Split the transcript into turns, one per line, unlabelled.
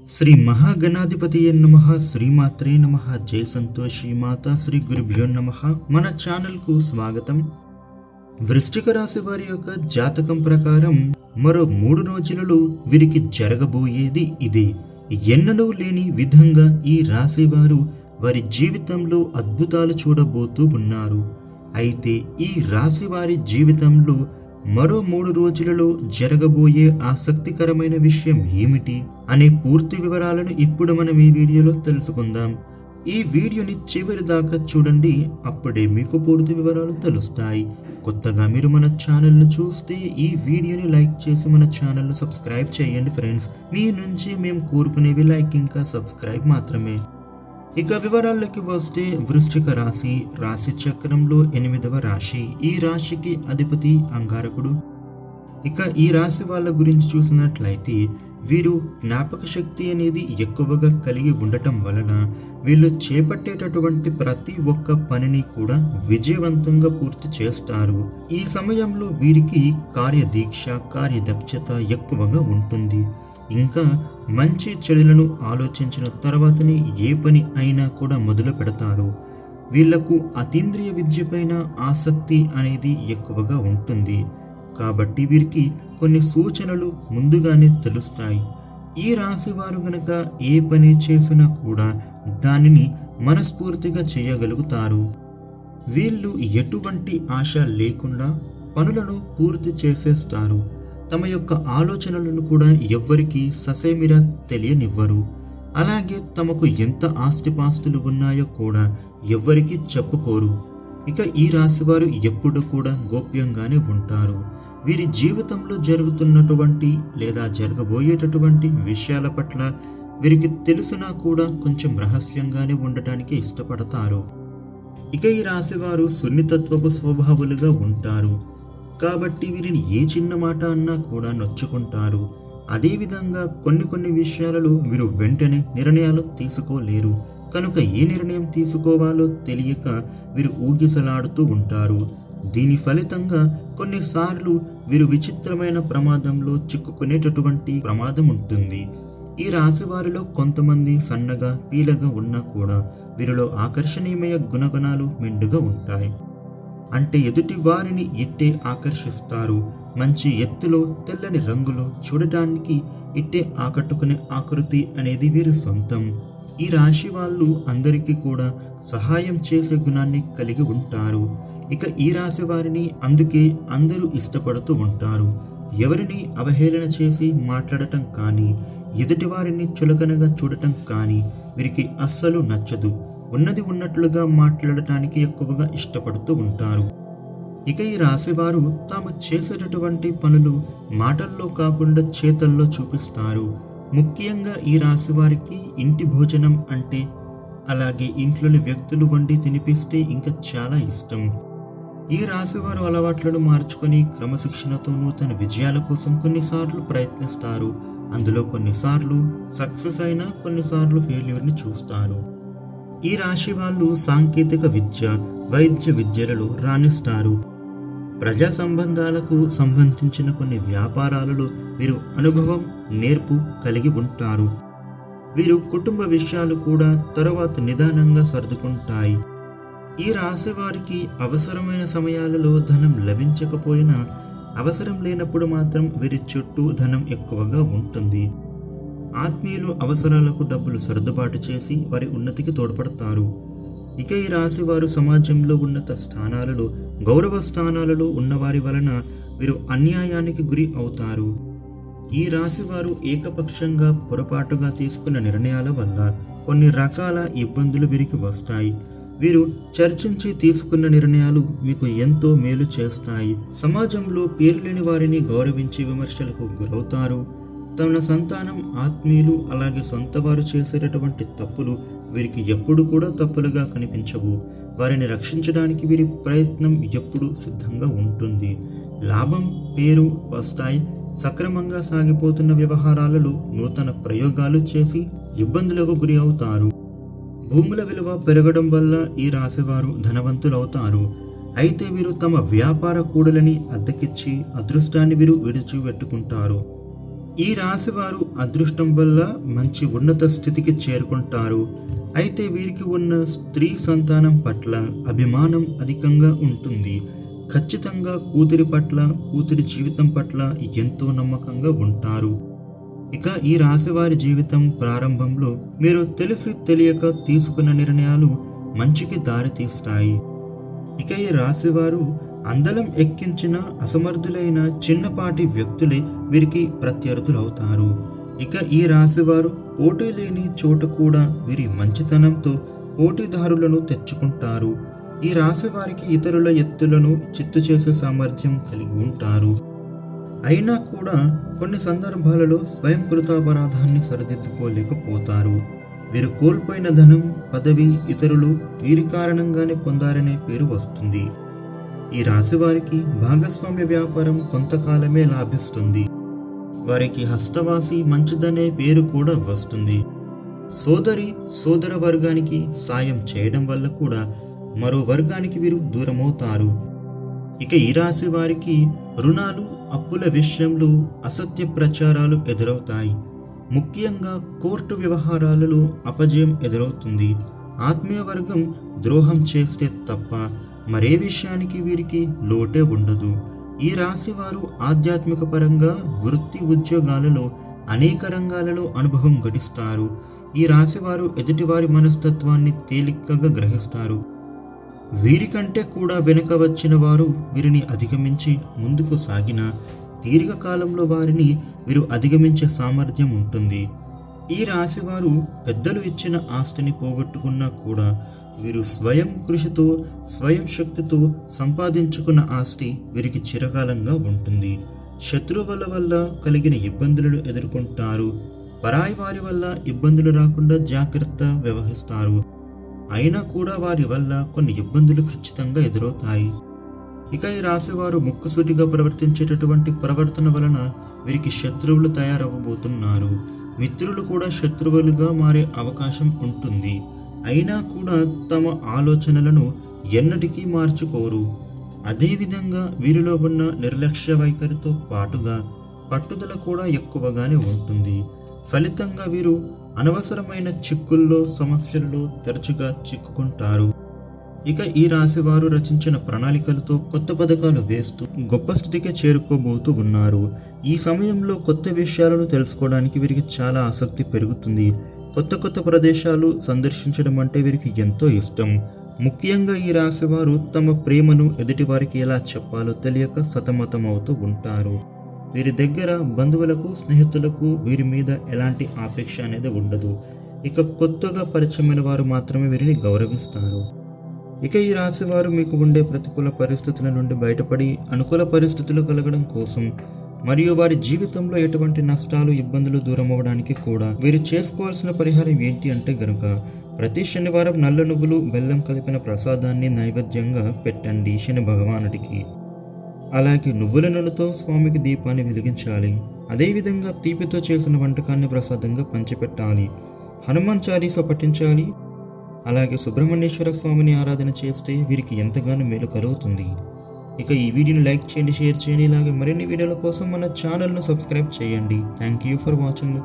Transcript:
శ్రీ మహాగణాధిపతియే నమః శ్రీమాత్రే నమః జై సంతోషి మాతా శ్రీ గురుభ్యో నమః. మన ఛానల్కు స్వాగతం. వృశ్చిక రాశి వారి యొక్క జాతకం ప్రకారం మరో 3 రోజులలో వీరికి జరగబోయేది ఇదే. ఎన్నడూ లేని విధంగా ఈ రాశి వారు వారి జీవితంలో అద్భుతాలు చూడబోతూ ఉన్నారు. అయితే ఈ రాశి వారి జీవితంలో మరో 3 రోజులలో జరగబోయే ఆసక్తికరమైన విషయం ఏమిటి అనే పూర్తి వివరాలను ఇప్పుడు మనం ఈ వీడియోలో తెలుసుకుందాం. ఈ వీడియోని చివరి దాకా చూడండి, అప్పుడే మీకు పూర్తి వివరాలు తెలుస్తాయి. కొత్తగా మీరు మన ఛానల్ను చూస్తే ఈ వీడియోని లైక్ చేసి మన ఛానల్ను సబ్స్క్రైబ్ చేయండి ఫ్రెండ్స్. మీ నుంచి మేము కోరుకునేవి లైక్ ఇంకా సబ్స్క్రైబ్ మాత్రమే. ఇక వివరాల్లోకి వస్తే, వృశ్చిక రాశి రాశి చక్రంలో 8వ రాశి. ఈ రాశికి అధిపతి అంగారకుడు. ఇక ఈ రాశి వాళ్ళ గురించి చూసినట్లయితే వీరు జ్ఞాపక శక్తి అనేది ఎక్కువగా కలిగి ఉండటం వలన వీళ్ళు చేపట్టేటటువంటి ప్రతి ఒక్క పనిని కూడా విజయవంతంగా పూర్తి చేస్తారు. ఈ సమయంలో వీరికి కార్యదీక్ష కార్యదక్షత ఎక్కువగా ఉంటుంది. ఇంకా మంచి చెడులను ఆలోచించిన తర్వాతనే ఏ పని అయినా కూడా మొదలు పెడతారు. వీళ్లకు అతీంద్రియ విద్యపైన ఆసక్తి అనేది ఎక్కువగా ఉంటుంది. కాబట్టి వీరికి కొన్ని సూచనలు ముందుగానే తెలుస్తాయి. ఈ రాశి వారు గనక ఏ పని చేసినా కూడా దానిని మనస్ఫూర్తిగా చేయగలుగుతారు. వీళ్ళు ఎటువంటి ఆశ లేకుండా పనులను పూర్తి చేసేస్తారు. తమ యొక్క ఆలోచనలను కూడా ఎవ్వరికీ ససేమిరా తెలియనివ్వరు. అలాగే తమకు ఎంత ఆస్తిపాస్తులు ఉన్నాయో కూడా ఎవ్వరికీ చెప్పుకోరు. ఇక ఈ రాశివారు ఎప్పుడు కూడా గోప్యంగానే ఉంటారు. వీరి జీవితంలో జరుగుతున్నటువంటి లేదా జరగబోయేటటువంటి విషయాల పట్ల వీరికి తెలిసినా కూడా కొంచెం రహస్యంగానే ఉండటానికి ఇష్టపడతారు. ఇక ఈ రాశివారు సున్నితత్వపు స్వభావులుగా ఉంటారు. కాబట్టి వీరిని ఏ చిన్న మాట అన్నా కూడా నొచ్చుకుంటారు. అదేవిధంగా కొన్ని విషయాలలో వీరు వెంటనే నిర్ణయాలు తీసుకోలేరు. కనుక ఏ నిర్ణయం తీసుకోవాలో తెలియక వీరు ఊగిసలాడుతూ ఉంటారు. దీని ఫలితంగా కొన్నిసార్లు వీరు విచిత్రమైన ప్రమాదంలో చిక్కుకునేటటువంటి ప్రమాదం ఉంటుంది. ఈ రాశి వారిలో కొంతమంది సన్నగా పీలగా ఉన్నా కూడా వీరిలో ఆకర్షణీయమైన గుణగణాలు మెండుగా ఉంటాయి. అంటే ఎదుటి వారిని ఇట్టే ఆకర్షిస్తారు. మంచి ఎత్తులో తెల్లని రంగులో చూడటానికి ఇట్టే ఆకట్టుకునే ఆకృతి అనేది వీరి సొంతం. ఈ రాశి వాళ్ళు అందరికీ కూడా సహాయం చేసే గుణాన్ని కలిగి ఉంటారు. ఇక ఈ రాశి వారిని అందుకే అందరూ ఇష్టపడుతూ ఉంటారు. ఎవరిని అవహేళన చేసి మాట్లాడటం కానీ ఎదుటి వారిని చులకనగా చూడటం కానీ వీరికి అస్సలు నచ్చదు. ఉన్నది ఉన్నట్లుగా మాట్లాడటానికి ఎక్కువగా ఇష్టపడుతూ ఉంటారు. ఇక ఈ రాశివారు తాము చేసేటటువంటి పనులు మాటల్లో కాకుండా చేతల్లో చూపిస్తారు. ముఖ్యంగా ఈ రాశివారికి ఇంటి భోజనం అంటే, అలాగే ఇంట్లోని వ్యక్తులు వండి తినిపిస్తే ఇంకా చాలా ఇష్టం. ఈ రాశివారు అలవాట్లను మార్చుకొని క్రమశిక్షణతో నూతన విజయాల కోసం కొన్నిసార్లు ప్రయత్నిస్తారు. అందులో కొన్నిసార్లు సక్సెస్ అయినా కొన్నిసార్లు ఫెయిల్యూర్ని చూస్తారు. ఈ రాశి వాళ్ళు సాంకేతిక విద్య వైద్య విద్యలలో రాణిస్తారు. ప్రజా సంబంధాలకు సంబంధించిన కొన్ని వ్యాపారాలలో వీరు అనుభవం నేర్పు కలిగి ఉంటారు. వీరు కుటుంబ విషయాలు కూడా తరువాత నిదానంగా సర్దుకుంటాయి. ఈ రాశి వారికి అవసరమైన సమయాలలో ధనం లభించకపోయినా అవసరం లేనప్పుడు మాత్రం వీరి చుట్టూ ధనం ఎక్కువగా ఉంటుంది. ఆత్మీయులు అవసరాలకు డబ్బులు సర్దుబాటు చేసి వారి ఉన్నతికి తోడ్పడతారు. ఇక ఈ రాశి వారు సమాజంలో ఉన్నత స్థానాలలో గౌరవ స్థానాలలో ఉన్నవారి వలన వీరు అన్యాయానికి గురి అవుతారు. ఈ రాశి వారు ఏకపక్షంగా పొరపాటుగా తీసుకున్న నిర్ణయాల వల్ల కొన్ని రకాల ఇబ్బందులు వీరికి వస్తాయి. వీరు చర్చించి తీసుకున్న నిర్ణయాలు మీకు ఎంతో మేలు చేస్తాయి. సమాజంలో పేరులేని వారిని గౌరవించి విమర్శలకు గురవుతారు. తమ సంతానం ఆత్మీయులు అలాగే సొంత వారు చేసేటటువంటి తప్పులు వీరికి ఎప్పుడు కూడా తప్పులుగా కనిపించవు. వారిని రక్షించడానికి వీరి ప్రయత్నం ఎప్పుడు సిద్ధంగా ఉంటుంది. లాభం పేరు వస్తాయి. సక్రమంగా సాగిపోతున్న వ్యవహారాలలో నూతన ప్రయోగాలు చేసి ఇబ్బందులకు గురి అవుతారు. భూముల విలువ పెరగడం వల్ల ఈ రాశివారు ధనవంతులవుతారు. అయితే వీరు తమ వ్యాపార కూడలని అద్దెకిచ్చి అదృష్టాన్ని వీరు విడిచిపెట్టుకుంటారు. ఈ రాశి వారు అదృష్టం వల్ల మంచి ఉన్నత స్థితికి చేరుకుంటారు. అయితే వీరికి ఉన్న స్త్రీ సంతానం పట్ల అభిమానం అధికంగా ఉంటుంది. ఖచ్చితంగా కూతురి పట్ల, కూతురి జీవితం పట్ల ఎంతో నమ్మకంగా ఉంటారు. ఇక ఈ రాశి వారి జీవితం ప్రారంభంలో మీరు తెలిసి తెలియక తీసుకున్న నిర్ణయాలు మంచికి దారితీస్తాయి. ఇక ఈ రాశి వారు అందలం ఎక్కించిన అసమర్థులైన చిన్నపాటి వ్యక్తులే వీరికి ప్రత్యర్థులవుతారు. ఇక ఈ రాశి వారు పోటీ లేని చోట కూడా వీరి మంచితనంతో పోటీదారులను తెచ్చుకుంటారు. ఈ రాశి వారికి ఇతరుల ఎత్తులను చిత్తు చేసే సామర్థ్యం కలిగి ఉంటారు. అయినా కూడా కొన్ని సందర్భాలలో స్వయం కృతాపరాధాన్ని సరిదిద్దుకోలేకపోతారు. వీరు కోల్పోయిన ధనం, పదవి ఇతరులు వీరి కారణంగానే పొందారనే పేరు వస్తుంది. ఈ రాశి వారికి భాగస్వామ్య వ్యాపారం కొంతకాలమే లాభిస్తుంది. వారికి హస్తవాసి మంచిదనే పేరు కూడా వస్తుంది. సోదర వర్గానికి సాయం చేయడం వల్ల కూడా మరో వర్గానికి వీరు దూరమవుతారు. ఇక ఈ రాశి వారికి రుణాలు, అప్పుల విషయంలో అసత్య ప్రచారాలు ఎదురవుతాయి. ముఖ్యంగా కోర్టు వ్యవహారాలలో అపజయం ఎదురవుతుంది. ఆత్మీయ వర్గం ద్రోహం చేస్తే తప్ప మరే విషయానికి వీరికి లోటే ఉండదు. ఈ రాశి వారు ఆధ్యాత్మిక పరంగా వృత్తి ఉద్యోగాలలో అనేక రంగాలలో అనుభవం గడిస్తారు. ఈ రాశి వారు ఎదుటివారి మనస్తత్వాన్ని తేలికగా గ్రహిస్తారు. వీరికంటే కూడా వెనుక వచ్చిన వారు వీరిని అధిగమించి ముందుకు సాగిన దీర్ఘకాలంలో వారిని వీరు అధిగమించే సామర్థ్యం ఉంటుంది. ఈ రాశివారు పెద్దలు ఇచ్చిన ఆస్తిని పోగొట్టుకున్నా కూడా వీరు స్వయం కృషితో, స్వయం శక్తితో సంపాదించుకున్న ఆస్తి వీరికి చిరకాలంగా ఉంటుంది. శత్రువుల వల్ల కలిగిన ఇబ్బందులను ఎదుర్కొంటారు. పరాయి వారి వల్ల ఇబ్బందులు రాకుండా జాగ్రత్త వ్యవహరిస్తారు. అయినా కూడా వారి వల్ల కొన్ని ఇబ్బందులు ఖచ్చితంగా ఎదురవుతాయి. ఇక ఈ రాశివారు ముక్కుసూటిగా ప్రవర్తించేటటువంటి ప్రవర్తన వలన వీరికి శత్రువులు తయారవ్వబోతున్నారు. మిత్రులు కూడా శత్రువులుగా మారే అవకాశం ఉంటుంది. అయినా కూడా తమ ఆలోచనలను ఎన్నటికీ మార్చుకోరు. అదేవిధంగా వీరిలో ఉన్న నిర్లక్ష్య వైఖరితో పాటుగా పట్టుదల కూడా ఎక్కువగానే ఉంటుంది. ఫలితంగా వీరు అనవసరమైన చిక్కుల్లో, సమస్యల్లో తరచుగా చిక్కుకుంటారు. ఇక ఈ రాశి వారు రచించిన ప్రణాళికలతో కొత్త పథకాలు వేస్తూ గొప్ప స్థితికి చేరుకోబోతూ ఉన్నారు. ఈ సమయంలో కొత్త విషయాలను తెలుసుకోవడానికి వీరికి చాలా ఆసక్తి పెరుగుతుంది. కొత్త ప్రదేశాలు సందర్శించడం అంటే వీరికి ఎంతో ఇష్టం. ముఖ్యంగా ఈ రాశి వారు తమ ప్రేమను ఎదుటివారికి ఎలా చెప్పాలో తెలియక సతమతమవుతూ ఉంటారు. వీరి దగ్గర బంధువులకు, స్నేహితులకు వీరి మీద ఎలాంటి ఆపేక్ష అనేది ఉండదు. ఇక కొత్తగా పరిచయమైన వారు మాత్రమే వీరిని గౌరవిస్తారు. ఇక ఈ రాశి వారు మీకు ఉండే ప్రతికూల పరిస్థితుల నుండి బయటపడి అనుకూల పరిస్థితులు కలగడం కోసం మరియు వారి జీవితంలో ఎటువంటి నష్టాలు, ఇబ్బందులు దూరం అవ్వడానికి కూడా వీరు చేసుకోవాల్సిన పరిహారం ఏంటి అంటే గనుక ప్రతి శనివారం నల్ల నువ్వులు, బెల్లం కలిపిన ప్రసాదాన్ని నైవేద్యంగా పెట్టండి శని భగవానుడికి. అలాగే నువ్వుల నూనెతో స్వామికి దీపాన్ని వెలిగించాలి. అదేవిధంగా తీపితో చేసిన వంటకాన్ని ప్రసాదంగా పంచిపెట్టాలి. హనుమాన్ చాలీసా పఠించాలి. అలాగే సుబ్రహ్మణ్యేశ్వర స్వామిని ఆరాధన చేస్తే వీరికి ఎంతగానో మేలు కలుగుతుంది. ఇక ఈ వీడియోని లైక్ చేయండి, షేర్ చేయండి. ఇలాగే మరిన్ని వీడియోల కోసం మన ఛానల్ను సబ్స్క్రైబ్ చేయండి. Thank you for watching.